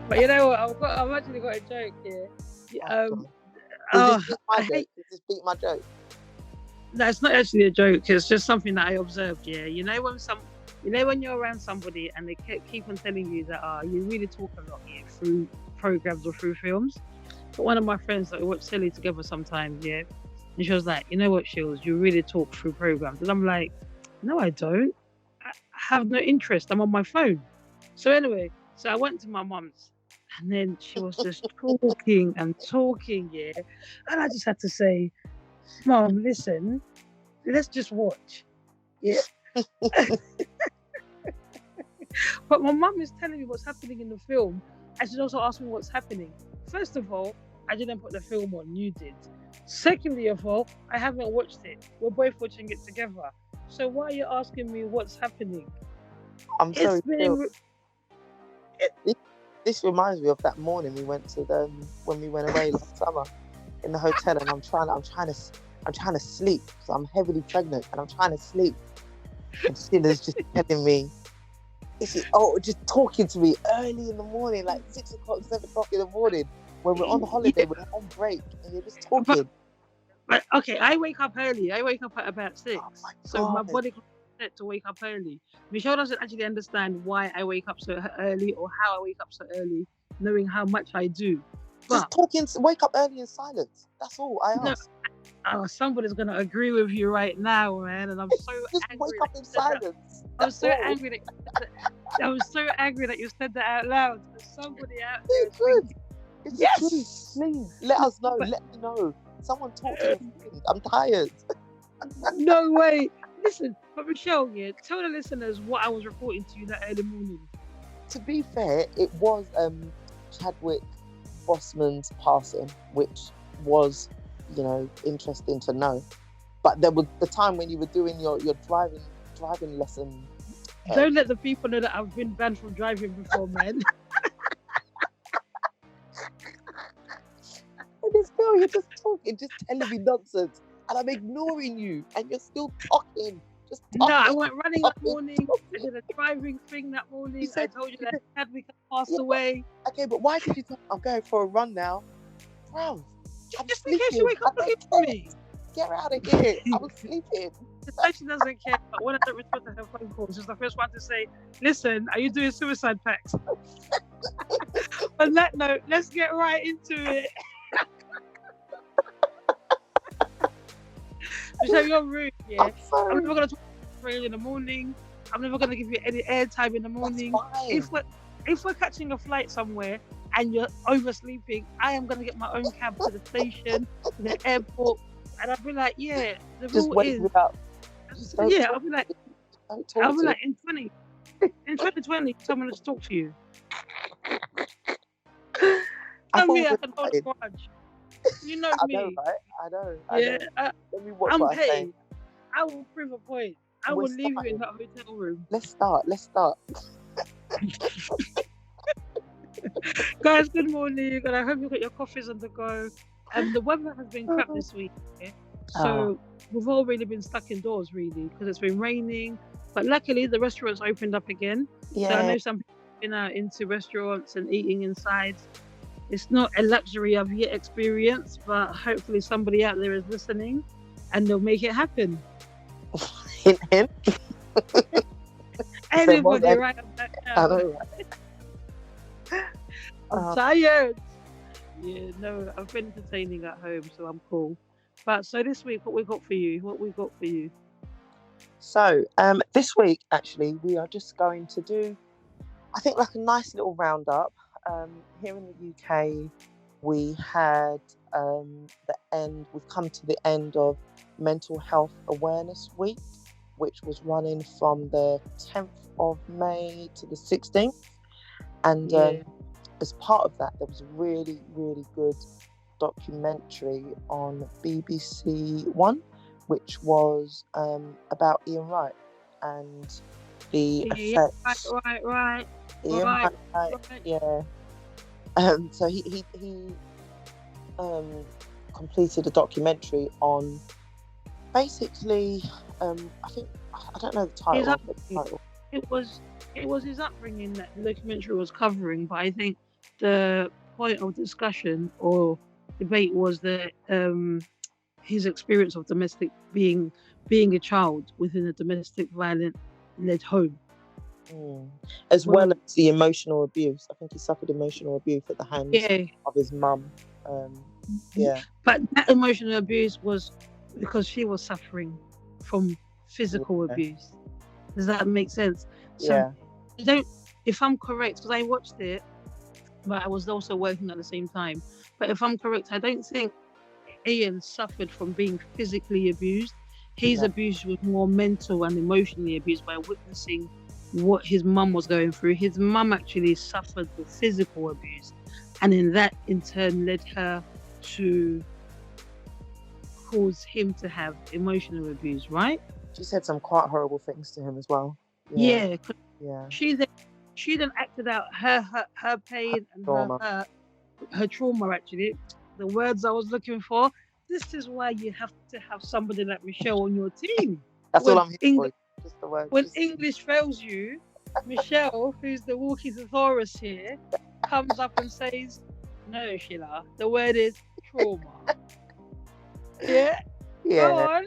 But you know what? I've actually got a joke here. Oh, Um, God. I hate. Does this beat my joke? No, it's not actually a joke. It's just something that I observed. Yeah, when you're around somebody and they keep on telling you that you really talk a lot here through programs or through films. But one of my friends that we watch silly together sometimes, yeah, and she was like, you know what, Shills, you really talk through programs, and I'm like, no, I don't. I have no interest. I'm on my phone. So anyway, so I went to my mum's, and then she was just talking and talking, yeah, and I just had to say, Mom, listen, let's just watch. Yeah. But my mum is telling me what's happening in the film, and she's also asking me what's happening. First of all, I didn't put the film on, you did. Secondly of all, I haven't watched it. We're both watching it together. So why are you asking me what's happening? I'm It's sorry, Phil. been... This reminds me of that morning we went to when we went away last summer in the hotel, and I'm trying to sleep because I'm heavily pregnant, and I'm trying to sleep, and Shilla's just telling me, just talking to me early in the morning, like 6 o'clock, 7 o'clock in the morning, when we're on holiday, we're on break, and you're just talking. But okay, I wake up early. I wake up at about 6. Oh my So my God. body is set to wake up early. Michelle doesn't actually understand why I wake up so early or how I wake up so early, knowing how much I do. Just talking, wake up early in silence. That's all I ask. Somebody's going to agree with you right now, man. And I'm so just angry. Wake up in silence. I'm so angry that you said that out loud. There's somebody out there. It's yes! Please, let us know. Let me know. Someone talk to me. I'm tired. No way. Listen, but Michelle, yeah, tell the listeners what I was reporting to you that early morning. To be fair, it was Chadwick Boseman's passing, which was, interesting to know. But there was the time when you were doing your driving lesson. Don't let the people know that I've been banned from driving before, man. And this girl, you're just talking, just telling me nonsense, and I'm ignoring you, and you're still talking. Just talking. No, I went running that morning. I did a driving thing that morning. I told you that Chadwick had passed away. Okay, but why did you tell me I'm going for a run now? Bro, just in case you wake up looking for me. Get out of here. I was sleeping. She doesn't care. But when I don't respond to her phone calls, she's the first one to say, listen, are you doing suicide packs? On that note, let's get right into it. Michelle, you're rude, yeah. I'm never going to talk to you in the morning. I'm never going to give you any airtime in the morning. If we're catching a flight somewhere and you're oversleeping, I am going to get my own cab to the station, to the airport, and I'll be like, yeah, the just rule is... Yeah, I'll be like, in 2020, someone will talk to you. Tell me I can hold a grudge. You know me. I know. Yeah, let me watch I'm paid. I will prove a point. I will leave you in that hotel room. Let's start. Guys, good morning, and I hope you got your coffees on the go. The weather has been crap this week, so we've all really been stuck indoors, really, because it's been raining. But luckily, the restaurants opened up again. Yeah. So I know some people have been out into restaurants and eating inside. It's not a luxury I've yet experienced, but hopefully somebody out there is listening, and they'll make it happen. Hint. Anybody right about now? I know, right? I'm tired. Yeah, no, I've been entertaining at home, so I'm cool. But so this week, what we got for you? So this week, actually, we are just going to do, I think, like a nice little roundup. Here in the UK, we had we've come to the end of Mental Health Awareness Week, which was running from the 10th of May to the 16th. And as part of that, there was a really, really good documentary on BBC One, which was about Ian Wright and the effects. Right. Ian Wright. Yeah. So he completed a documentary on basically, I don't know the title. It was his upbringing that the documentary was covering, but I think the point of discussion or debate was that his experience of domestic being a child within a domestic violent led home. As well as the emotional abuse. I think he suffered emotional abuse at the hands of his mum. But that emotional abuse was because she was suffering from physical abuse. Does that make sense? So if I'm correct, because I watched it, but I was also working at the same time. But if I'm correct, I don't think Ian suffered from being physically abused. His abuse was more mental and emotionally abused by witnessing what his mum was going through. His mum actually suffered the physical abuse, and in that in turn led her to cause him to have emotional abuse, right? She said some quite horrible things to him as well. Yeah. She then acted out her pain and her trauma, actually. The words I was looking for. This is why you have to have somebody like Michelle on your team. That's all I'm here for. Just the words. When English fails you, Michelle, who's the walking thesaurus here, comes up and says, "No, Shilla, the word is trauma." Yeah. Go on.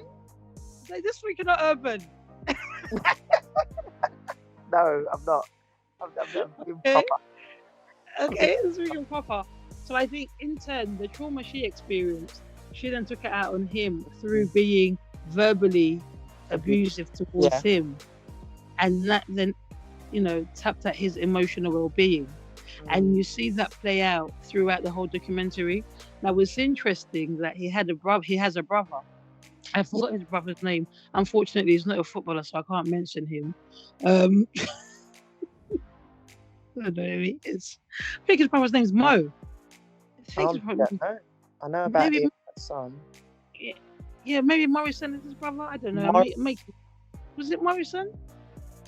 Like, this week you're not urban. No, I'm not. I'm being proper. Okay, this week you're proper. So I think in turn, the trauma she experienced, she then took it out on him through being verbally abusive towards him, and that then, tapped at his emotional well-being. And you see that play out throughout the whole documentary. Now, it's interesting that he has a brother. I forgot his brother's name. Unfortunately, he's not a footballer, so I can't mention him. I don't know who he is. I think his brother's name's Mo. I know about his son. Yeah, maybe Morrison is his brother. I don't know. Was it Morrison?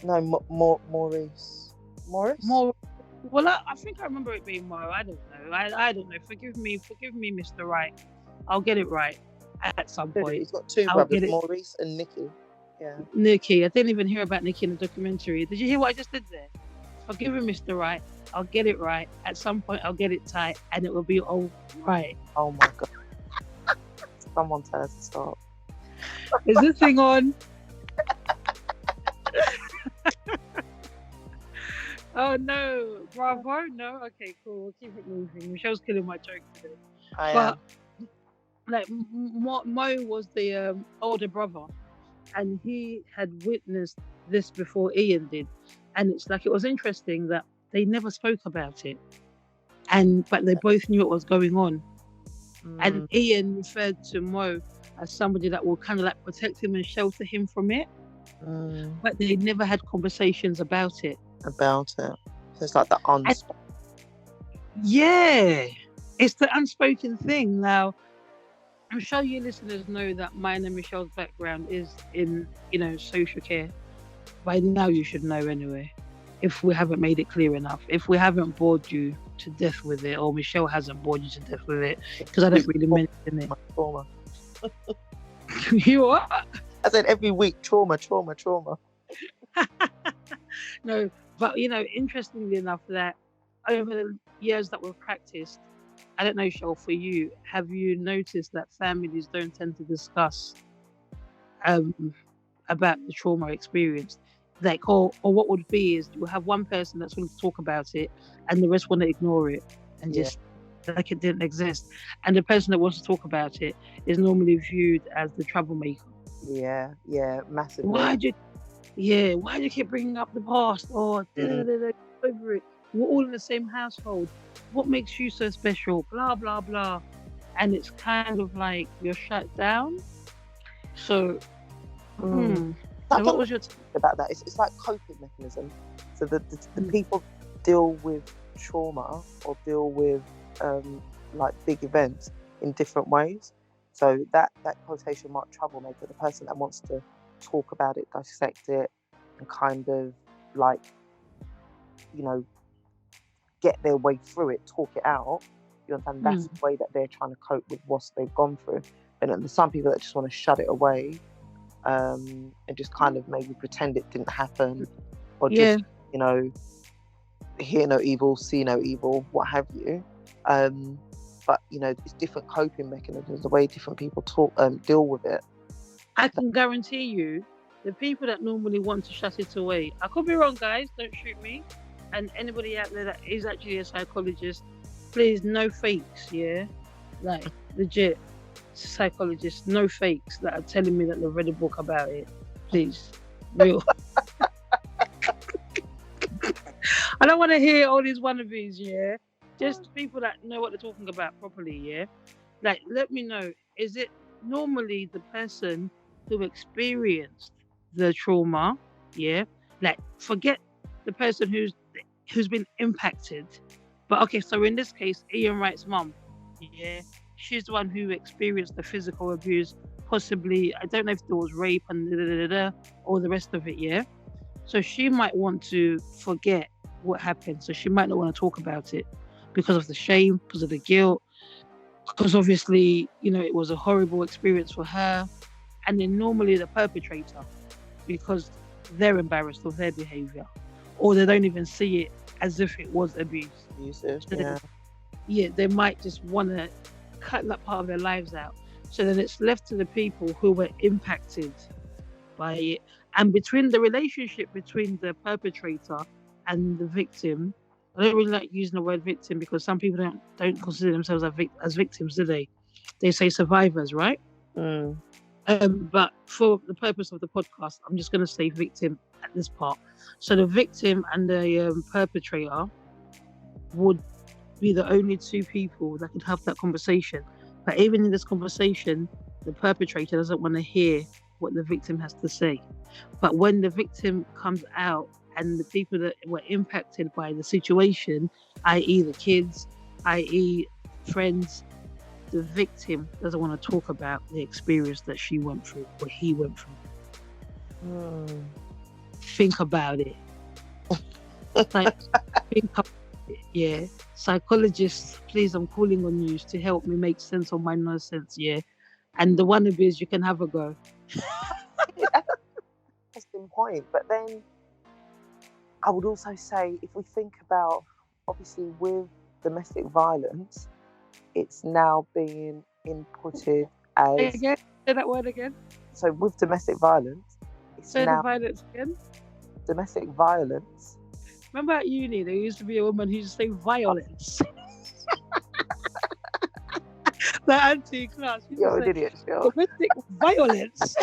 No, Maurice. Morris? Well, I think I remember it being Mo. I don't know. I don't know. Forgive me, Mr. Wright. I'll get it right at some point. He's got two brothers, Maurice and Nikki. Yeah. Nikki. I didn't even hear about Nikki in the documentary. Did you hear what I just did there? Forgive me, Mr. Wright. I'll get it right. At some point, I'll get it tight, and it will be all right. Oh my God. Someone tell us to stop. Is this thing on? Oh no, bravo, no. Okay, cool. We'll keep it moving. Michelle's killing my joke today. Like Mo was the older brother, and he had witnessed this before Ian did, and it's like it was interesting that they never spoke about it, but they both knew what was going on. And Ian referred to Mo as somebody that will kind of like protect him and shelter him from it, but they never had conversations about it. So it's like the unspoken. Yeah, it's the unspoken thing. Now, I'm sure you listeners know that mine and Michelle's background is in, social care. By now you should know anyway, if we haven't made it clear enough. If we haven't bored you to death with it, or Michelle hasn't bored you to death with it, because I don't really mention it. Trauma. You what? I said every week, trauma. No, but interestingly enough, that over the years that we've practiced, I don't know, Shell, for you, have you noticed that families don't tend to discuss about the trauma experience? Like, or what would be is you'll have one person that's willing to talk about it, and the rest want to ignore it and just like it didn't exist. And the person that wants to talk about it is normally viewed as the troublemaker. Yeah, massively. Why do you keep bringing up the past? Or over it. We're all in the same household. What makes you so special? Blah blah blah. And it's kind of like you're shut down. So, so what was your about that? It's like coping mechanism. So the people deal with trauma or deal with like big events in different ways. So that quotation mark troublemaker, the person that wants to talk about it, dissect it, and kind of like, get their way through it, talk it out. You understand? That's the way that they're trying to cope with what they've gone through. And then there's some people that just want to shut it away, and just kind of maybe pretend it didn't happen, or just hear no evil, see no evil, what have you. But it's different coping mechanisms, the way different people deal with it. I can guarantee you, the people that normally want to shut it away, I could be wrong, guys, don't shoot me. And anybody out there that is actually a psychologist, please, no fakes, yeah? Like, legit psychologists, no fakes that are telling me that they've read a book about it. Please, real. I don't want to hear all these wannabes, yeah? Just people that know what they're talking about properly, yeah? Like, let me know, is it normally the person who experienced the trauma, yeah? Like, forget the person who's been impacted. But okay, so in this case, Ian Wright's mum, yeah? She's the one who experienced the physical abuse, possibly, I don't know if there was rape and or the rest of it, yeah? So she might want to forget what happened. So she might not want to talk about it because of the shame, because of the guilt, because obviously, it was a horrible experience for her. And then normally the perpetrator, because they're embarrassed of their behavior, or they don't even see it as if it was abuse. Abusive, So yeah. Yeah, they might just want to cut that part of their lives out. So then it's left to the people who were impacted by it. And between the relationship between the perpetrator and the victim, I don't really like using the word victim because some people don't consider themselves as victims, do they? They say survivors, right? Mm. But for the purpose of the podcast, I'm just going to say victim at this part. So the victim and the perpetrator would be the only two people that could have that conversation. But even in this conversation, the perpetrator doesn't want to hear what the victim has to say. But when the victim comes out and the people that were impacted by the situation, i.e. the kids, i.e. friends, the victim doesn't want to talk about the experience that she went through or he went through. Think about it. Like, think about it, yeah. Psychologists, please, I'm calling on you to help me make sense of my nonsense, yeah. And the wannabes, you can have a go. Interesting point. But then I would also say, if we think about, obviously, with domestic violence, it's now being inputted as... Say that word again. So with domestic violence, it's Say now... the violence again. Domestic violence. Remember at uni, there used to be a woman who used to say violence. The auntie class. You're an idiot, Shil. Domestic violence.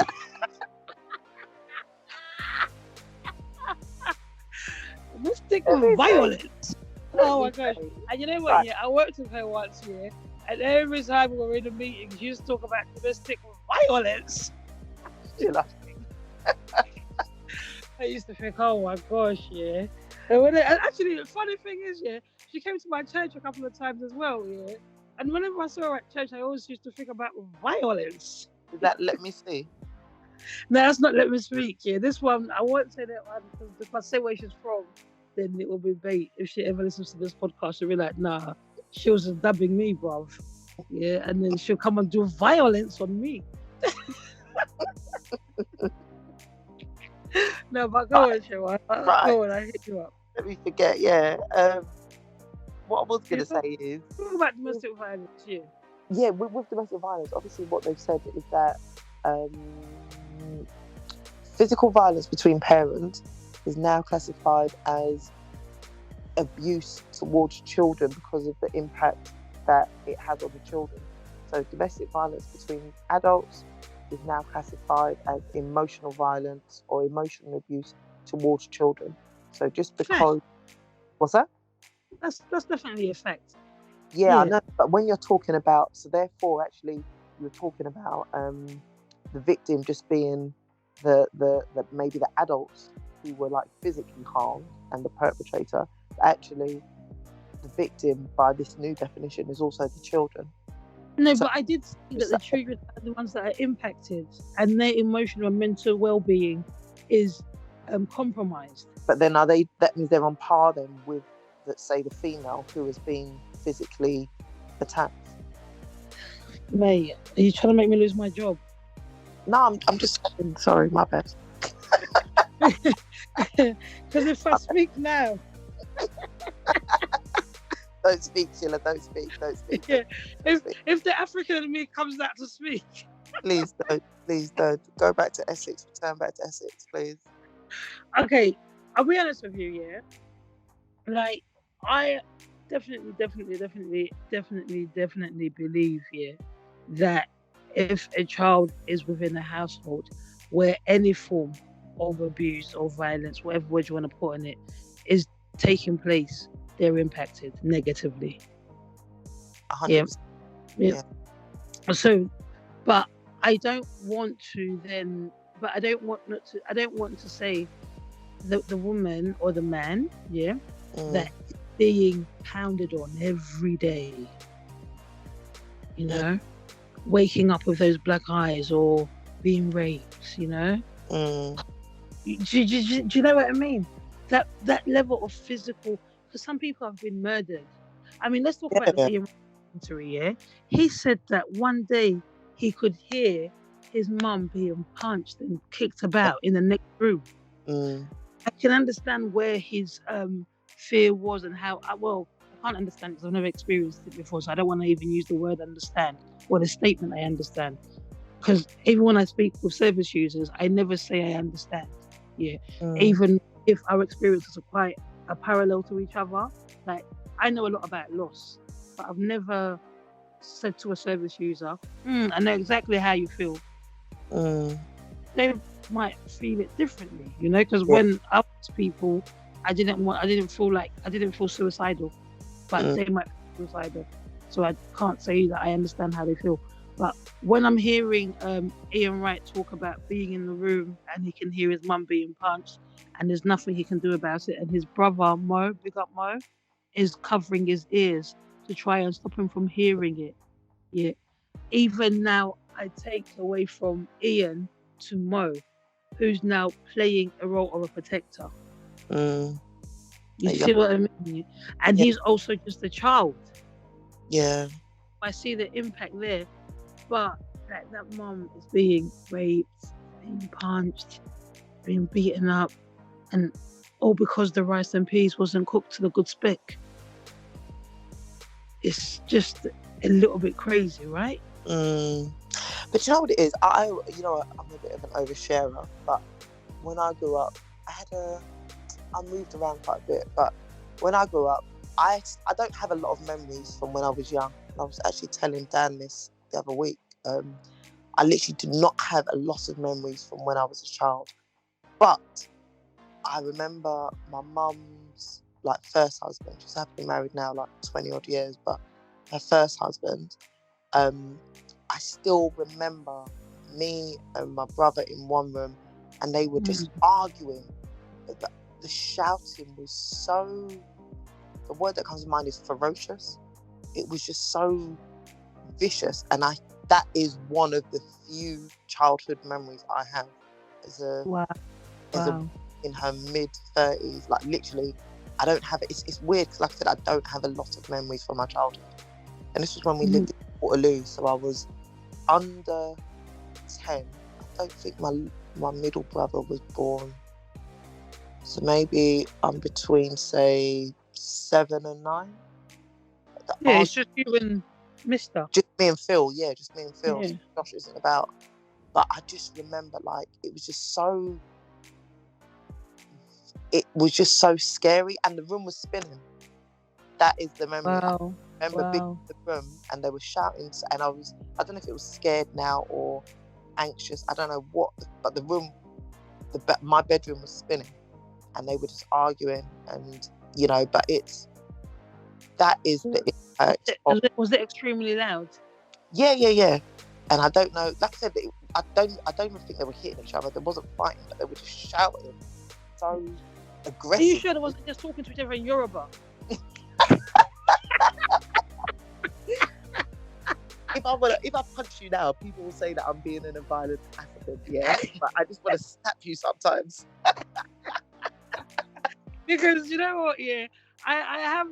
Domestic violence. Oh my gosh. And you know what, yeah, I worked with her once, yeah, and every time we were in a meeting, she used to talk about domestic violence. I used to think, oh my gosh, yeah. And actually, the funny thing is, yeah, she came to my church a couple of times as well, yeah. And whenever I saw her at church, I always used to think about violence. Did that let me see? No, that's not let me speak, yeah. This one, I won't say that one, because if I say where she's from, then it will be bait. If she ever listens to this podcast, she'll be like, nah, she was just dubbing me, bruv. Yeah, and then she'll come and do violence on me. No, but go on, Shawan. Go on, I hit you up. Let me forget, yeah. What I was going to say is... Talk about domestic violence, yeah. Yeah, with domestic violence, obviously what they've said is that physical violence between parents is now classified as abuse towards children because of the impact that it has on the children. So domestic violence between adults is now classified as emotional violence or emotional abuse towards children. So just because... What's that? That's definitely a fact. Yeah, I know, but when you're talking about... So therefore, actually, you're talking about the victim just being the maybe the adults who were like physically harmed and the perpetrator. Actually, the victim, by this new definition, is also the children. No, but I did see that the children are the ones that are impacted and their emotional and mental well-being is compromised. But then that means they're on par then with, let's say, the female who is being physically attacked. Mate, are you trying to make me lose my job? No, I'm just saying, sorry, my bad. Because if I speak now, Don't speak, Shilla. Don't speak. Don't speak. Yeah. Don't speak. If the African in me comes out to speak. Please don't. Please don't. Go back to Essex. Return back to Essex, please. Okay, I'll be honest with you, yeah. Like, I definitely believe, yeah, that if a child is within a household where any form of abuse or violence, whatever word you want to put on it, is taking place, they're impacted negatively. 100%. Yeah. So, but I don't want to say the woman or the man, that is being pounded on every day, waking up with those black eyes or being raped, Do you know what I mean? That level of physical, because some people have been murdered. I mean, let's talk about the Ian Wright documentary, yeah? He said that one day he could hear his mum being punched and kicked about in the next room. I can understand where his fear was and how, I can't understand because I've never experienced it before, so I don't want to even use the word understand or the statement I understand. Because even when I speak with service users, I never say I understand. Even if our experiences are quite a parallel to each other. Like, I know a lot about loss, but I've never said to a service user, I know exactly how you feel. They might feel it differently, because when I was people, I didn't feel suicidal, but they might feel suicidal. So I can't say that I understand how they feel. But when I'm hearing Ian Wright talk about being in the room and he can hear his mum being punched and there's nothing he can do about it, and his brother Mo, big up Mo, is covering his ears to try and stop him from hearing it. Yeah. Even now, I take away from Ian to Mo, who's now playing a role of a protector. You see what I mean? And he's also just a child. Yeah. I see the impact there. But that mum is being raped, being punched, being beaten up, and all because the rice and peas wasn't cooked to the good spec. It's just a little bit crazy, right? But you know what it is? I'm a bit of an oversharer, but when I grew up, I moved around quite a bit, but when I grew up, I don't have a lot of memories from when I was young. And I was actually telling Dan this the other week. I literally do not have a lot of memories from when I was a child, but I remember my mum's first husband. She's happily married now 20 odd years, but her first husband, I still remember me and my brother in one room, and they were just arguing. The shouting was so, the word that comes to mind is ferocious. It was just so vicious, and that is one of the few childhood memories I have as a in her mid-30s. Literally, I don't have it. It's weird because, like I said, I don't have a lot of memories from my childhood. And this was when we lived in Waterloo, so I was under 10. I don't think my middle brother was born. So maybe I'm between, say, 7 and 9. It's just you and Mister. Just me and Phil, just me and Phil. Yeah. So Josh isn't about. But I just remember, it was just so... It was just so scary, and the room was spinning. That is the memory. Wow. I remember being in the room, and they were shouting, and I don't know if it was scared now or anxious. I don't know what, but the room, my bedroom was spinning, and they were just arguing, and but that is the impact. Was it extremely loud? Yeah. And I don't know. Like I said, I don't even think they were hitting each other. There wasn't fighting, but they were just shouting so aggressive. Are you sure they wasn't just talking to each other in Yoruba? If I punch you now, people will say that I'm being an violent African, but I just want to slap you sometimes. Because you know what, I have,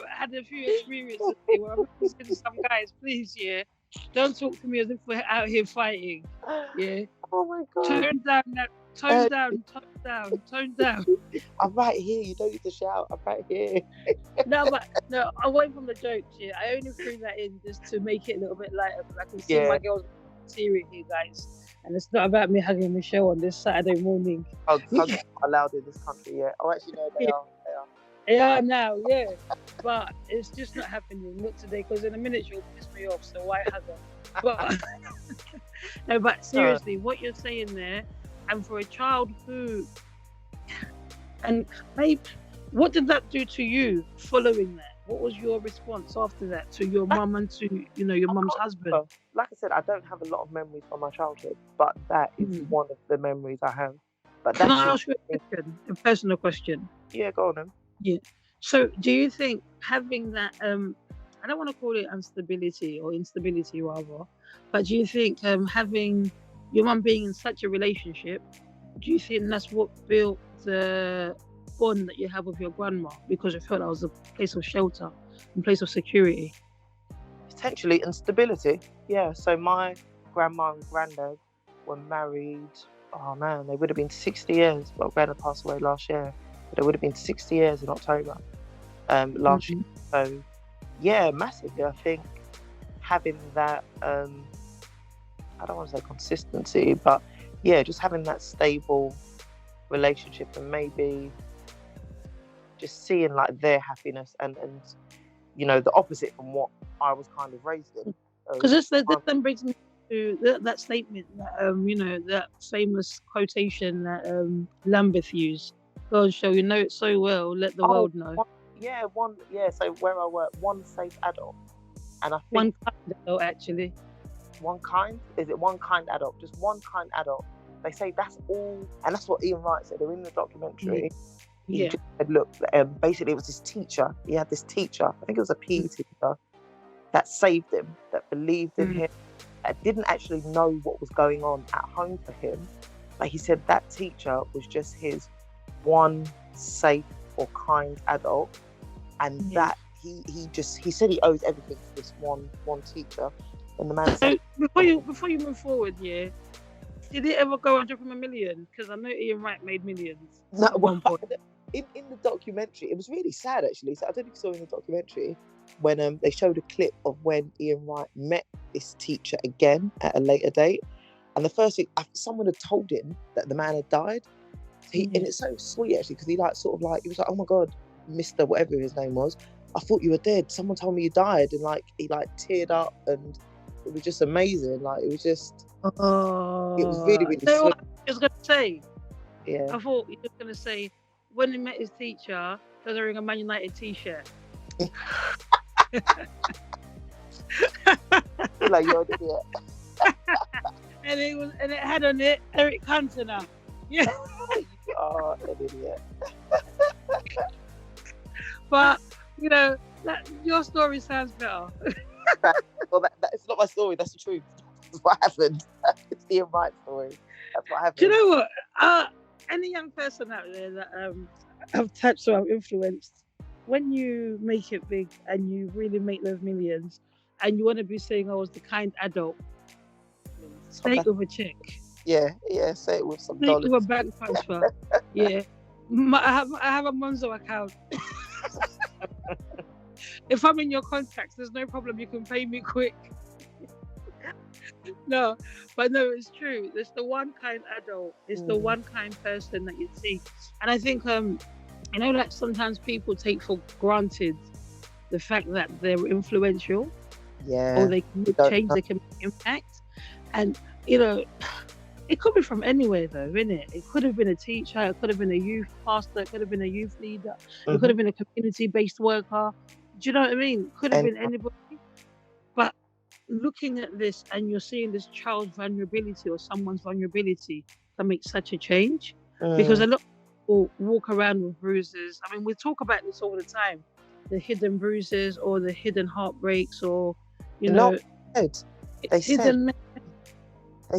had a few experiences where I'm saying to some guys, please, don't talk to me as if we're out here fighting, Oh my God. Tone down now. Tone down. I'm right here. You don't need to shout. I'm right here. No, away from the jokes, yeah. I only threw that in just to make it a little bit lighter, because I can see my girls serious here, guys. And it's not about me hugging Michelle on this Saturday morning. Hugs are allowed in this country, yeah. Oh, actually, no, they are. They are now, yeah. But it's just not happening. Not today, because in a minute she'll piss me off, so why hug her? But, no, but seriously, what you're saying there, and for a child who... And, babe, what did that do to you following that? What was your response after that to your mum and to, your mum's husband? Like I said, I don't have a lot of memories from my childhood, but that is one of the memories I have. But Can I ask you a question? A personal question? Yeah, go on then. Yeah. So do you think having that, I don't want to call it instability rather, but do you think having your mum being in such a relationship, do you think that's what built the bond that you have with your grandma, because it felt that was a place of shelter and place of security? Potentially instability, yeah. So my grandma and granddad were married, oh man, they would have been 60 years. Well, granddad passed away last year, but it would have been 60 years in October last year. So yeah, massively. I think having that, I don't want to say consistency, but yeah, just having that stable relationship, and maybe just seeing like their happiness and the opposite from what I was kind of raised in. Because this then brings me to that statement that that famous quotation that Lambeth used: "God, shall you know it so well, let the world know." So where I work, one safe adult, and I think one kind adult, actually. One kind? Is it one kind adult? Just one kind adult. They say that's all, and that's what Ian Wright said. They're in the documentary. He just said, look, basically it was his teacher. He had this teacher, I think it was a PE teacher, that saved him, that believed in him, that didn't actually know what was going on at home for him. But he said that teacher was just his one safe or kind adult, and that he said he owes everything to this one teacher. And the man said, before you move forward, did it ever go and drop him $1 million? Because I know Ian Wright made millions. No, at one point. In the documentary, it was really sad actually. So I don't know if you saw in the documentary when they showed a clip of when Ian Wright met this teacher again at a later date, and the first thing someone had told him that the man had died. And it's so sweet actually, because he was like, oh my God, Mr. whatever his name was, I thought you were dead. Someone told me you died, and he teared up, and it was just amazing. It was just, it was really, really sweet. What I was going to say? Yeah. I thought you were going to say, when he met his teacher, he was wearing a Man United t-shirt. Like, you're an idiot. and it had on it Eric Cantona. Yeah. Oh, an idiot. But your story sounds better. Well, it's not my story. That's the truth. That's what happened. It's the Ian Wright story. That's what happened. Do you know what? Any young person out there that have touched or have influenced, when you make it big and you really make those millions, and you want to be saying I was the kind adult, say it with a check. Yeah, say it with some say dollars. It with a bank transfer. Yeah. I have a Monzo account. If I'm in your contacts, there's no problem. You can pay me quick. No, it's true. It's the one kind adult. It's the one kind person that you see. And I think, sometimes people take for granted the fact that they're influential. Yeah. Or they can change, they can make impact. And, it could be from anywhere though, innit? It could have been a teacher, it could have been a youth pastor, it could have been a youth leader, it could have been a community-based worker. Do you know what I mean? It could have been anybody. But looking at this and you're seeing this child's vulnerability or someone's vulnerability can make such a change. Because a lot of people walk around with bruises. I mean, we talk about this all the time. The hidden bruises or the hidden heartbreaks or, They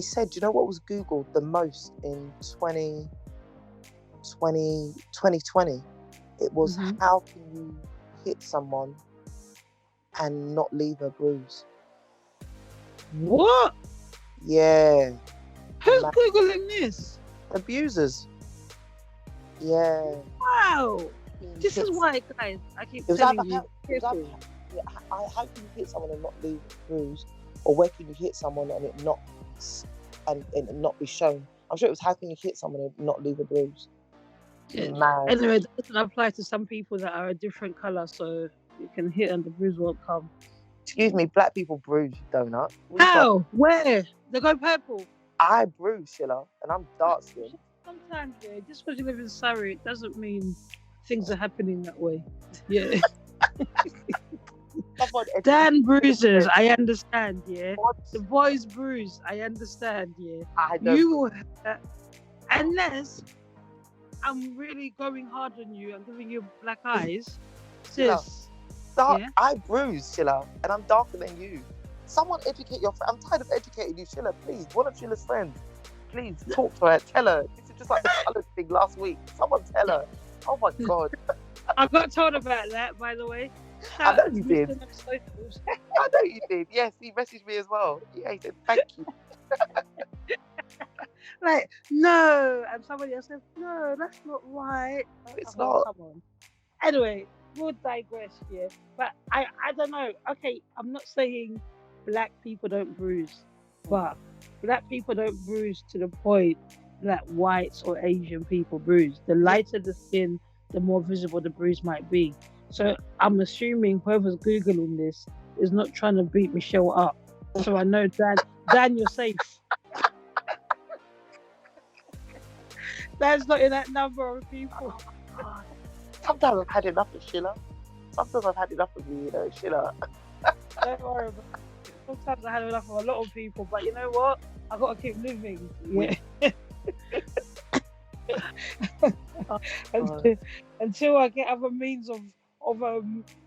said, do you know what was Googled the most in 2020? It was how can you hit someone and not leave a bruise? What? Yeah. Who's Googling this? Abusers. Yeah. Wow. This is why, guys, I keep telling you. How can you hit someone and not leave a bruise? Or where can you hit someone and it not be shown? I'm sure it was how can you hit someone and not leave a bruise? Yeah. Anyway, it doesn't apply to some people that are a different colour, so you can hit and the bruise won't come. Excuse me, black people bruise, you donut. How? Where? They go purple. I bruise, Shilla, and I'm dark skinned. Sometimes, yeah, just because you live in Surrey, it doesn't mean things are happening that way. Yeah. Dan bruises, I understand, yeah. What? The boys bruise, I understand, yeah. You will unless I'm really going hard on you and giving you black eyes, sis. Yeah? I bruise, Shilla, and I'm darker than you. Someone educate your friend. I'm tired of educating you, Shilla, please. One of Shilla's friends, please talk to her, tell her. This is just like the colours thing last week. Someone tell her. Oh my God. I got told about that, by the way. I know you did. I know you did. Yes, he messaged me as well. Yeah, he said, thank you. Like, no. And somebody else said, no, that's not right. It's not. Come on. Anyway, we'll digress here. But I don't know. Okay, I'm not saying black people don't bruise, but black people don't bruise to the point that whites or Asian people bruise. The lighter the skin, the more visible the bruise might be. So I'm assuming whoever's Googling this is not trying to beat Michelle up. So I know, Dan, you're safe. Dan's not in that number of people. Sometimes I've had enough of Shilla. Sometimes I've had enough of you, Shilla. Don't worry about it. Sometimes I had enough of a lot of people, but you know what? I got to keep living. Yeah. Until I get other means of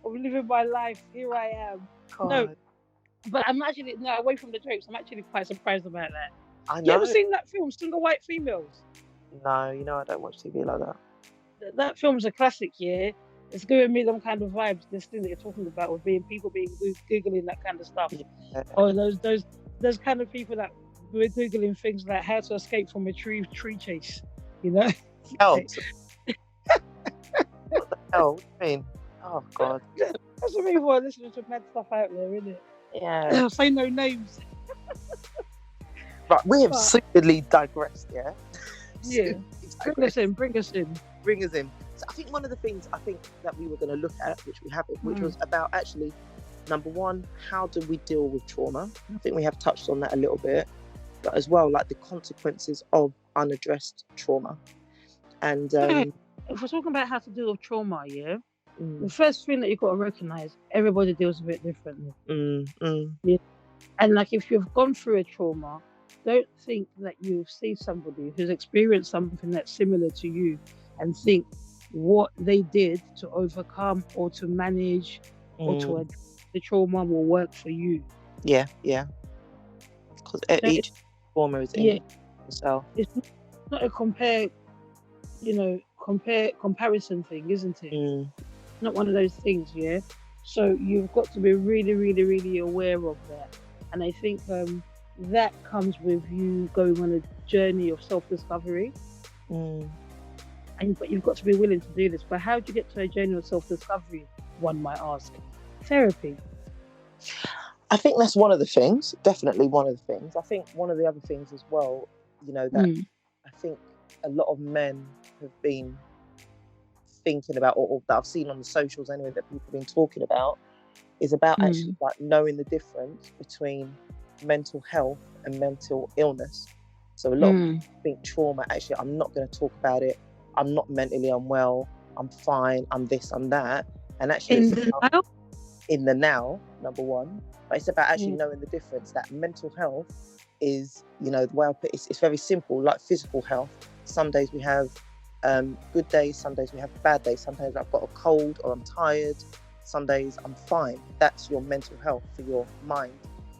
living my life, here I am. God. No, but I'm actually away from the jokes. I'm actually quite surprised about that. I know. You ever seen that film, Single White Females? No, I don't watch TV like that. That film's a classic, yeah. It's giving me them kind of vibes. This thing that you're talking about with people being googling that kind of stuff, or those kind of people that were googling things like how to escape from a tree chase. You know? What the hell? What do you mean? Oh God. That's what people are listening to mad stuff out there, isn't it? Yeah. I'll say no names. Right, we have stupidly digressed, yeah? Yeah. Bring us in. So I think one of the things that we were going to look at, which we haven't, which was about actually, number one, how do we deal with trauma? I think we have touched on that a little bit, but as well, like the consequences of unaddressed trauma. And if we're talking about how to deal with trauma, yeah, the first thing that you've got to recognize, everybody deals with it differently. Yeah. And like if you've gone through a trauma, don't think that you see somebody who's experienced something that's similar to you and think what they did to overcome or to manage or to address the trauma will work for you. Yeah. Because each trauma is in itself. It's not a comparison thing, isn't it? Not one of those things, yeah. So you've got to be really, really, really aware of that. And I think that comes with you going on a journey of self-discovery. But you've got to be willing to do this. But how do you get to a journey of self-discovery, one might ask? Therapy. I think that's one of the things, definitely one of the things. I think one of the other things as well, that I think a lot of men have been thinking about, or that I've seen on the socials anyway, that people have been talking about, is about actually like knowing the difference between mental health and mental illness. So a lot of people think trauma, actually, I'm not going to talk about it. I'm not mentally unwell. I'm fine. I'm this, I'm that. And actually, in the now, number one. But it's about actually knowing the difference, that mental health is, the way I put it, it's very simple, like physical health. Some days we have good days, some days we have bad days. Sometimes I've got a cold or I'm tired. Some days I'm fine. That's your mental health for your mind.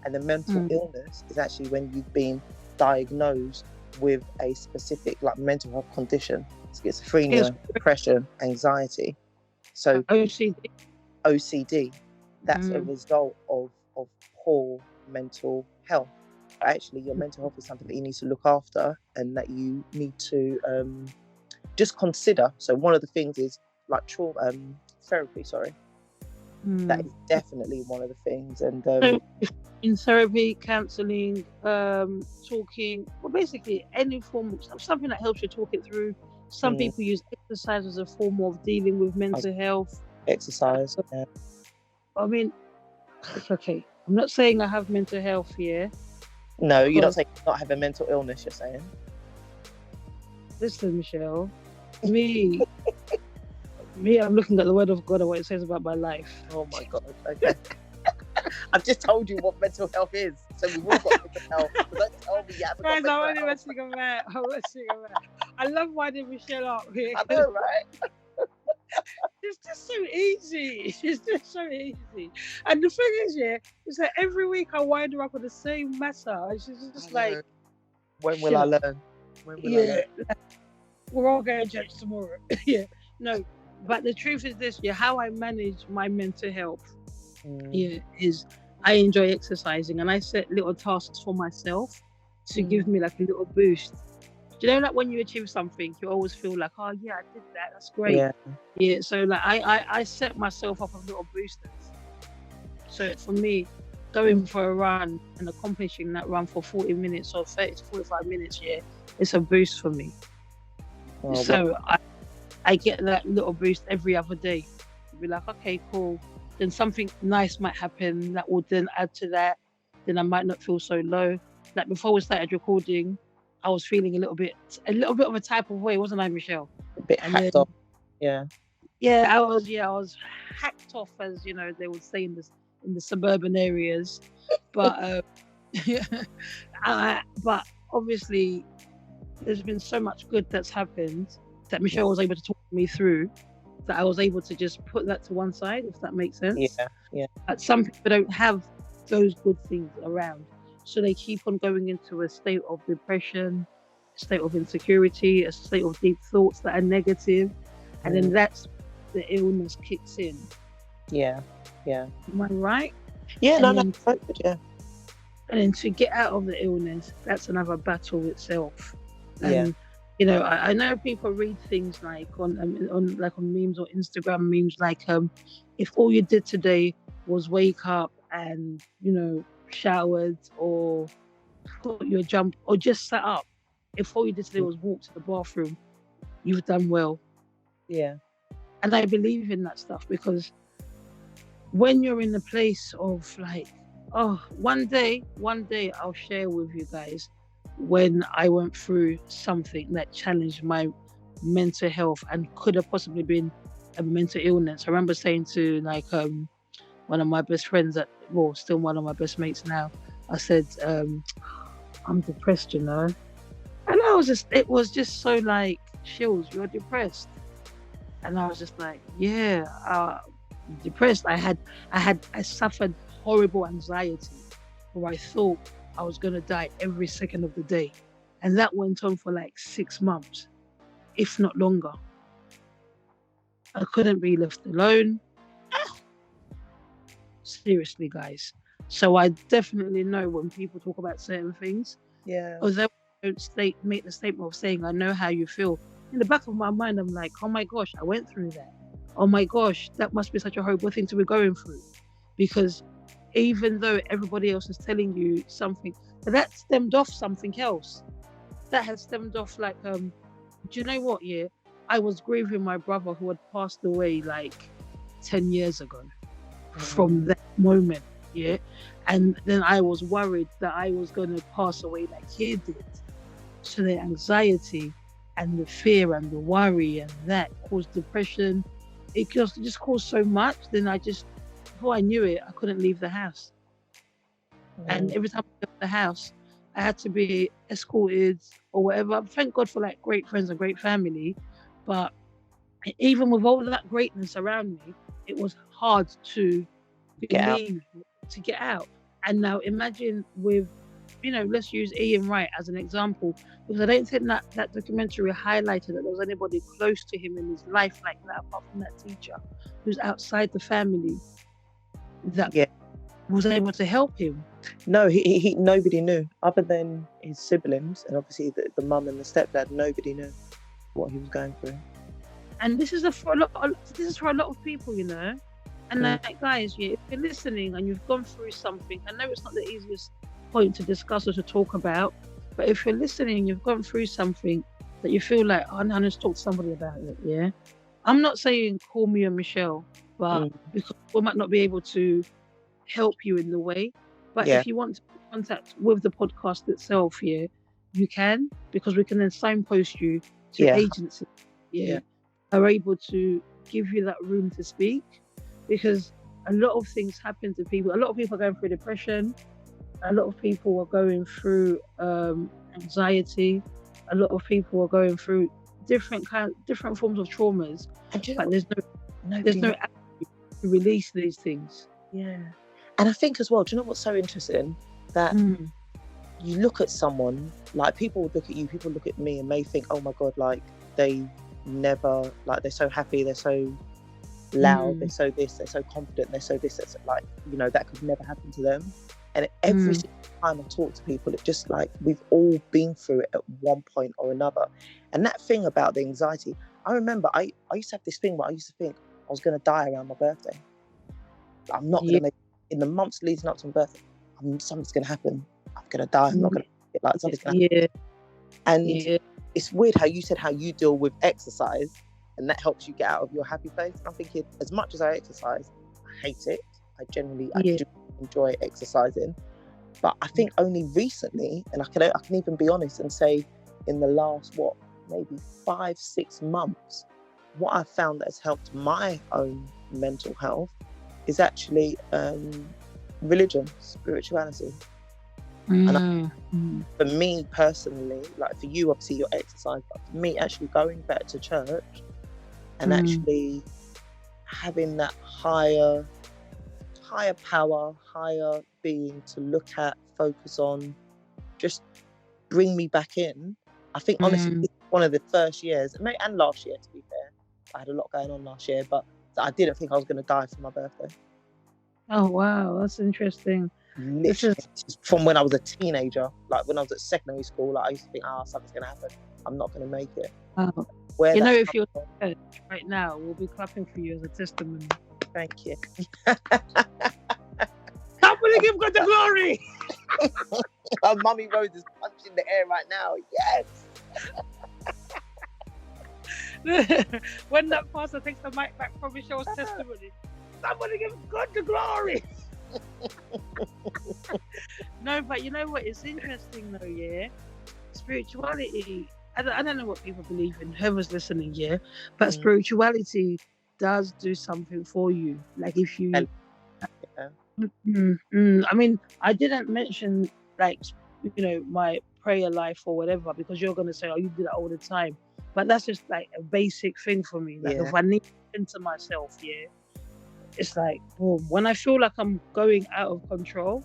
And the mental illness is actually when you've been diagnosed with a specific mental health condition, schizophrenia, depression, anxiety. So OCD, that's a result of poor mental health. actually your mental health is something that you need to look after and that you need to just consider. So one of the things is like therapy. That is definitely one of the things. And so in therapy, counselling, talking, well, basically any form of something that helps you talk it through. Some people use exercise as a form of dealing with mental health. Exercise. Yeah. I mean, it's okay. I'm not saying I have mental health here. No, you're not saying you not have a mental illness, you're saying. Listen, Michelle, me, I'm looking at the word of God and what it says about my life. Oh my God, okay. I've just told you what mental health is, so we've all got mental health. Don't tell me you haven't got mental health. I'm messing around. I love winding Michelle up here. I know, right? It's just so easy. It's just so easy. And the thing is, is that every week I wind her up with the same matter. And she's just like, when will I learn? When will I learn? We're all going to church tomorrow. No. But the truth is this, how I manage my mental health is I enjoy exercising, and I set little tasks for myself to give me like a little boost. Do you know, like when you achieve something, you always feel like, oh yeah, I did that. That's great. Yeah. So like I set myself up with little boosters. So for me, going for a run and accomplishing that run for 40 minutes or 30 to 45 minutes, it's a boost for me. So I get that little boost every other day. I'll be like, okay, cool. Then something nice might happen that will then add to that. Then I might not feel so low. Like before we started recording, I was feeling a little bit of a type of way, wasn't I, Michelle? A bit hacked off. Yeah. Yeah, I was hacked off, as you know, they would say in the suburban areas. But but obviously there's been so much good that's happened that Michelle was able to talk me through, that I was able to just put that to one side, if that makes sense. Yeah. But some people don't have those good things around. So they keep on going into a state of depression, a state of insecurity, a state of deep thoughts that are negative. And then that's the illness kicks in. Yeah. Am I right? Yeah, no, yeah. And then to get out of the illness, that's another battle itself. And I know people read things like on memes or Instagram memes like if all you did today was wake up and showered or put your jump or just sat up, if all you did today was walk to the bathroom, you've done well. Yeah. And I believe in that stuff, because when you're in the place of like, one day I'll share with you guys when I went through something that challenged my mental health and could have possibly been a mental illness. I remember saying to one of my best friends, still one of my best mates now, I said, I'm depressed, And it was just so like, Shills, you're depressed. And I was just like, depressed. I suffered horrible anxiety where I thought I was going to die every second of the day. And that went on for like 6 months, if not longer. I couldn't be left alone. Seriously, guys. So I definitely know when people talk about certain things. Yeah. Although I don't make the statement of saying, I know how you feel. In the back of my mind, I'm like, oh my gosh, I went through that. Oh my gosh, that must be such a horrible thing to be going through. Because even though everybody else is telling you something, but that stemmed off something else. That has stemmed off like, do you know what? Yeah, I was grieving my brother who had passed away like 10 years ago from that moment. Yeah. And then I was worried that I was going to pass away like he did. So the anxiety and the fear and the worry and that caused depression. It just caused so much. Then before I knew it, I couldn't leave the house. And every time I left the house, I had to be escorted or whatever. Thank God for like great friends and great family. But even with all that greatness around me, it was hard to get out. And now imagine with, let's use Ian Wright as an example, because I don't think that documentary highlighted that there was anybody close to him in his life like that, apart from that teacher who's outside the family. was able to help him. No, he nobody knew other than his siblings, and obviously the mum and the stepdad. Nobody knew what he was going through. And this is for a lot of people, you know. And like, guys, if you're listening and you've gone through something, I know it's not the easiest point to discuss or to talk about, but if you're listening and you've gone through something that you feel like, oh, I just talk to somebody about it, yeah. I'm not saying call me and Michelle, but because we might not be able to help you in the way. But if you want to contact with the podcast itself, yeah, you can, because we can then signpost you to agencies, are able to give you that room to speak, because a lot of things happen to people. A lot of people are going through depression. A lot of people are going through anxiety. A lot of people are going through different forms of traumas. But there's no avenue to release these things. Yeah. And I think as well, do you know what's so interesting? That you look at someone, like people would look at you, people look at me and may think, oh my God, like they never, like they're so happy, they're so loud, they're so this, they're so confident, they're so this, it's like, you know, that could never happen to them. And every single time I talk to people, it's just like we've all been through it at one point or another. And that thing about the anxiety, I remember I used to have this thing where I used to think I was going to die around my birthday. I'm not going to make it. In the months leading up to my birthday, something's going to happen. I'm going to die. I'm not going to, like, something's going to happen. And it's weird how you said how you deal with exercise and that helps you get out of your happy place. And I'm thinking, as much as I exercise, I hate it. I do enjoy exercising. But I think only recently, and I can even be honest and say in the last, maybe 5-6 months, what I've found that has helped my own mental health is actually religion, spirituality. And for me personally, like for you, obviously your exercise, but for me, actually going back to church and actually having that higher power, higher being to look at, focus on, just bring me back in. I think honestly, it's one of the first years, and last year to be fair, I had a lot going on last year, but I didn't think I was going to die for my birthday. Oh wow, that's interesting. Literally, from when I was a teenager, like when I was at secondary school, like I used to think, something's going to happen. I'm not going to make it. Oh. You know, if you're right now, we'll be clapping for you as a testimony. Thank you. Somebody give God the glory. Mummy Rose is punching the air right now. Yes. When that pastor takes the mic back from Michelle's testimony, somebody give God the glory. No, but you know what? It's interesting though, yeah. Spirituality. I don't know what people believe in. Whoever's listening, yeah. But spirituality does do something for you. Like if you. I mean, I didn't mention like, you know, my prayer life or whatever, because you're gonna say, oh, you do that all the time. But that's just like a basic thing for me. Like if I need to center myself, it's like, boom. When I feel like I'm going out of control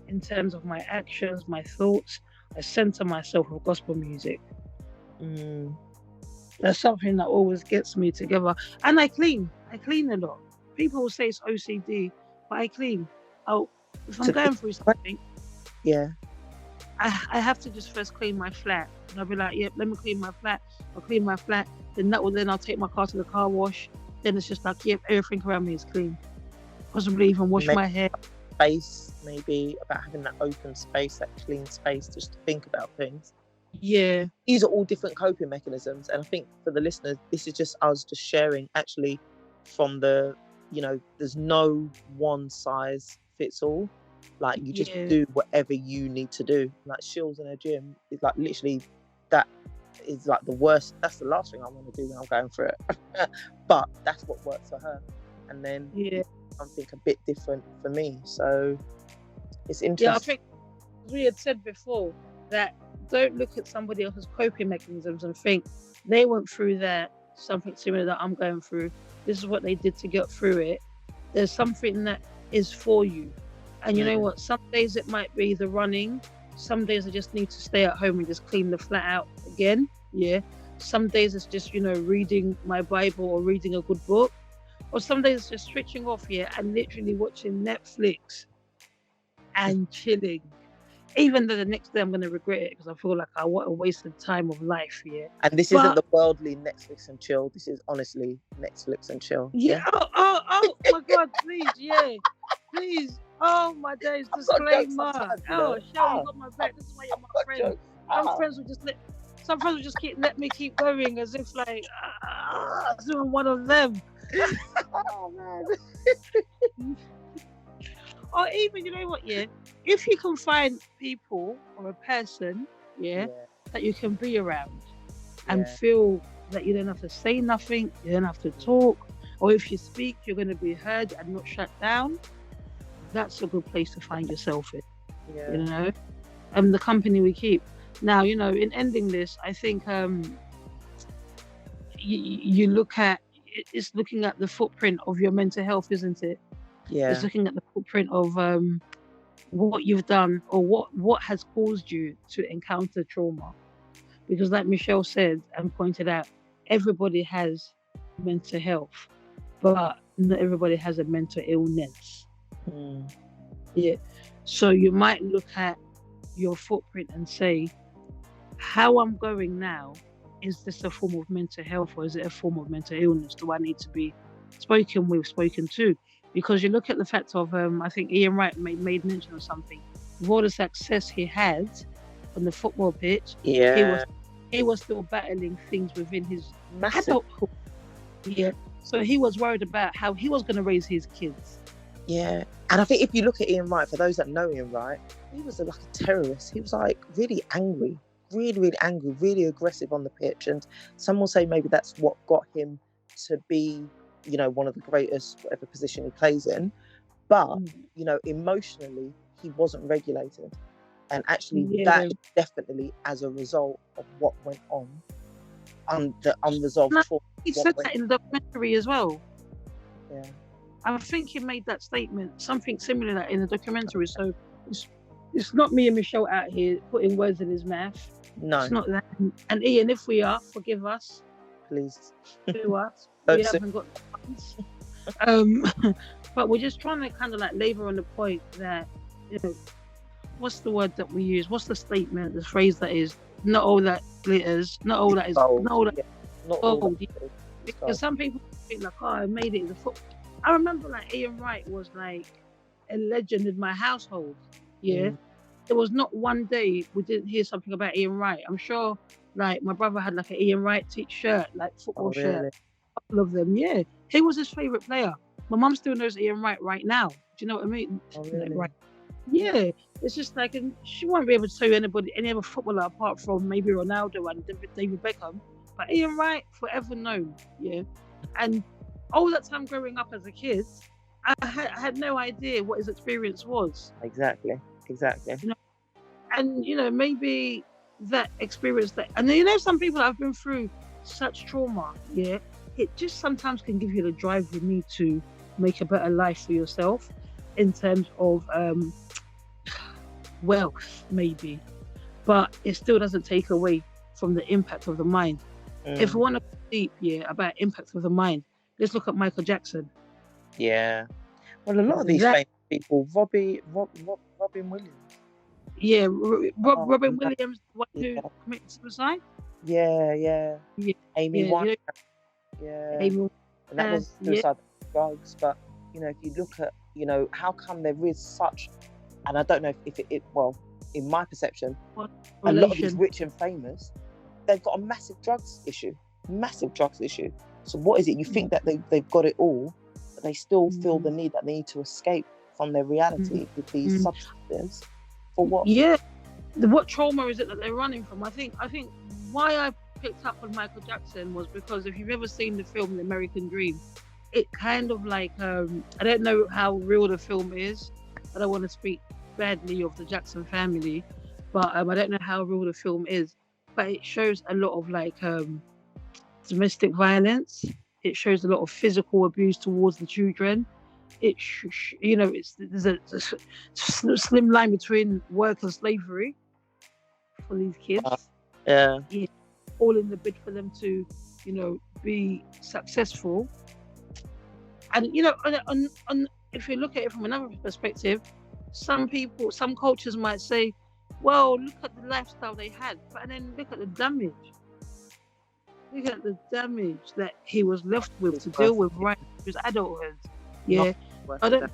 in terms of my actions, my thoughts, I center myself with gospel music. That's something that always gets me together. And I clean a lot. People will say it's OCD, but I clean. If I'm going through something, I have to just first clean my flat. And I'll be like, yep, let me clean my flat. I'll clean my flat. Then I'll take my car to the car wash. Then it's just like, yep, everything around me is clean. Possibly even wash my hair. Space, maybe about having that open space, that clean space, just to think about things. Yeah. These are all different coping mechanisms. And I think for the listeners, this is just us just sharing actually from the, you know, there's no one size fits all. Like you just do whatever you need to do. Like Shill's in her gym is like literally that is like the worst. That's the last thing I want to do when I'm going through it. But that's what works for her. And then something a bit different for me. So it's interesting. Yeah, I think we had said before that don't look at somebody else's coping mechanisms and think they went through that, something similar that I'm going through. This is what they did to get through it. There's something that is for you. And you know what? Some days it might be the running. Some days I just need to stay at home and just clean the flat out again. Yeah. Some days it's just, you know, reading my Bible or reading a good book. Or some days it's just switching off here and literally watching Netflix and chilling. Even though the next day I'm going to regret it because I feel like what a wasted time of life, yeah. And this isn't the worldly Netflix and chill. This is honestly Netflix and chill. Yeah. Oh my God, please, yeah. Please. Oh my days, disclaimer. Oh, Shell, you got my back. This is why you're my friend. Some friends will just let me keep going as if like I'm one of them. Oh man. Or even, you know what, yeah, if you can find people or a person, yeah, that you can be around and feel that you don't have to say nothing, you don't have to talk, or if you speak, you're going to be heard and not shut down, that's a good place to find yourself in, you know, and the company we keep. Now, you know, in ending this, I think you look at, it's looking at the footprint of your mental health, isn't it? Yeah. It's looking at the footprint of what you've done or what has caused you to encounter trauma. Because like Michelle said and pointed out, everybody has mental health, but not everybody has a mental illness. Yeah. So you might look at your footprint and say, how I'm going now, is this a form of mental health or is it a form of mental illness? Do I need to be spoken to? Because you look at the fact of, I think Ian Wright made mention of something. With all the success he had on the football pitch, he was still battling things within his adulthood. Yeah. So he was worried about how he was going to raise his kids. Yeah. And I think if you look at Ian Wright, for those that know Ian Wright, he was like a terrorist. He was like really angry, really angry, really aggressive on the pitch. And some will say maybe that's what got him to be, you know, one of the greatest, whatever position he plays in. But, you know, emotionally, he wasn't regulated. And actually, that is definitely as a result of what went on, the unresolved trauma. He said that in the documentary as well. Yeah. I think he made that statement, something similar to that in the documentary. So it's not me and Michelle out here putting words in his mouth. No. It's not that. And Ian, if we are, forgive us. Please. To us. We haven't got the funds. But we're just trying to kind of like labor on the point that, you know, what's the word that we use? What's the statement, the phrase that is, not all that glitters, not all that is gold. Not all that gold. Because some people think like, oh, I made it in the foot. I remember like Ian Wright was like a legend in my household. Yeah. There was not one day we didn't hear something about Ian Wright. I'm sure like my brother had like an Ian Wright shirt, like football shirt. A couple of them, yeah. He was his favourite player. My mum still knows Ian Wright right now. Do you know what I mean? Oh, really? Like, right. Yeah. It's just like, and she won't be able to tell you any other footballer apart from maybe Ronaldo and David Beckham. But Ian Wright, forever known. Yeah. And all that time growing up as a kid, I had no idea what his experience was. Exactly. You know? And, you know, maybe that experience that, and you know, some people have been through such trauma, yeah, it just sometimes can give you the drive you need to make a better life for yourself in terms of wealth, maybe. But it still doesn't take away from the impact of the mind. If we want to go deep, about impact of the mind, let's look at Michael Jackson. Yeah. Well, a lot of these famous people, Robin Williams. Yeah, Robin Williams, the one who committed suicide. Yeah. Amy Winehouse. Amy. And that was suicide drugs. But, you know, if you look at, you know, how come there is such, and I don't know if it well, in my perception, a lot of these rich and famous, they've got a massive drugs issue. So what is it? You think that they've got it all, but they still feel the need that they need to escape from their reality with these substances. For what? Yeah. What trauma is it that they're running from? I think why I picked up on Michael Jackson was because if you've ever seen the film The American Dream, it kind of like, I don't know how real the film is. I don't want to speak badly of the Jackson family, but I don't know how real the film is. But it shows a lot of like domestic violence. It shows a lot of physical abuse towards the children. You know, there's a slim line between work and slavery for these kids. Yeah. All in the bid for them to, you know, be successful. And you know, if you look at it from another perspective, some cultures might say, well, look at the lifestyle they had, but then look at the damage. Look at the damage that he was left with to deal with right through his adulthood. Yeah, I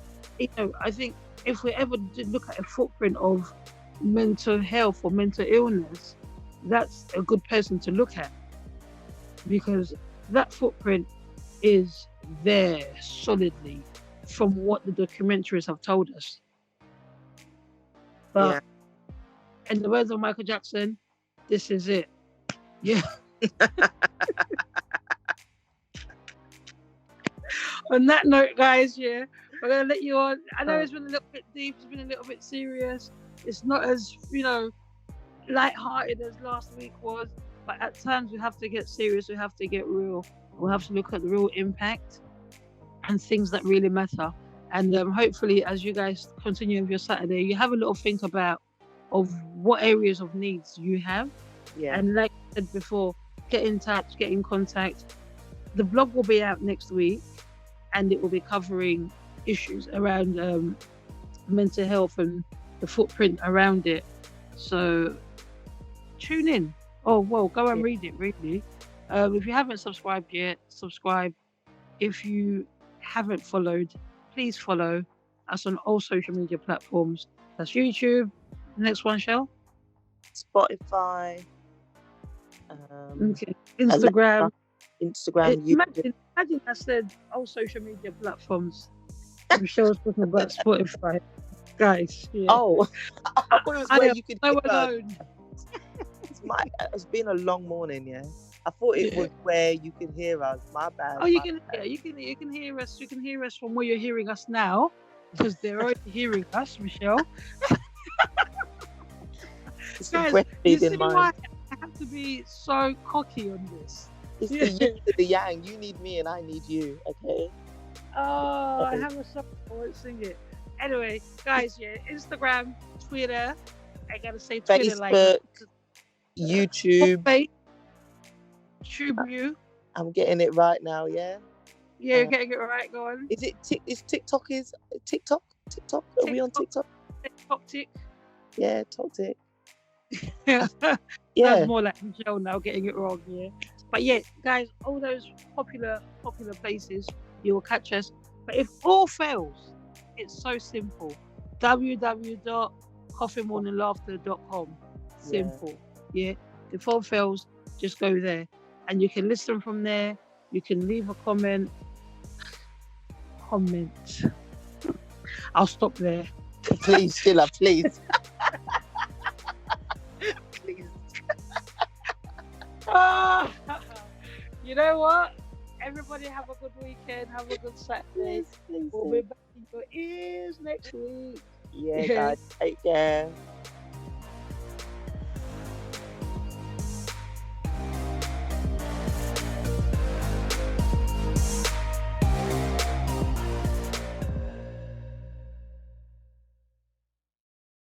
think if we ever did look at a footprint of mental health or mental illness, that's a good person to look at, because that footprint is there solidly from what the documentaries have told us. But in the words of Michael Jackson, this is it. Yeah. On that note, guys, we're gonna let you on. I know it's been a little bit deep, it's been a little bit serious. It's not as, light-hearted as last week was, but at times we have to get serious, we have to get real. We'll have to look at the real impact and things that really matter. And hopefully, as you guys continue with your Saturday, you have a little think about of what areas of needs you have. Yeah. And like I said before, get in touch, get in contact. The blog will be out next week, and it will be covering issues around mental health and the footprint around it. So tune in. Oh, well, go and read it, really. If you haven't subscribed yet, subscribe. If you haven't followed, please follow us on all social media platforms. That's YouTube. The next one, Shell? Spotify. Instagram. YouTube. Imagine I said all social media platforms. Michelle's talking about Spotify. Guys. Yeah. Oh, I thought it was where you could so alone. It's been a long morning, yeah. I thought it was where you could hear us. My bad. Oh, you can hear us. You can hear us from where you're hearing us now, because they're already hearing us, Michelle. Guys, you see why I have to be so cocky on this? It's the yin to the yang. You need me and I need you, okay? Oh, I have a song. I won't sing it. Anyway, guys, Instagram, Twitter. I gotta say Twitter, Facebook, YouTube. TubeView. I'm getting it right now, yeah? Yeah, you're getting it right, go on. Is it TikTok? TikTok? Are we on TikTok? TikTok tick. Yeah, TikTok. That's more like Michelle now getting it wrong, yeah. But guys, all those popular places, you will catch us. But if all fails, it's so simple. www.coffeemorninglaughter.com. Simple. Yeah. If all fails, just go there. And you can listen from there. You can leave a comment. I'll stop there. Please, Shilla, please. Please. You know what? Everybody have a good weekend. Have a good Saturday. Please. We'll be back in your ears next week. Yeah, guys. Take care.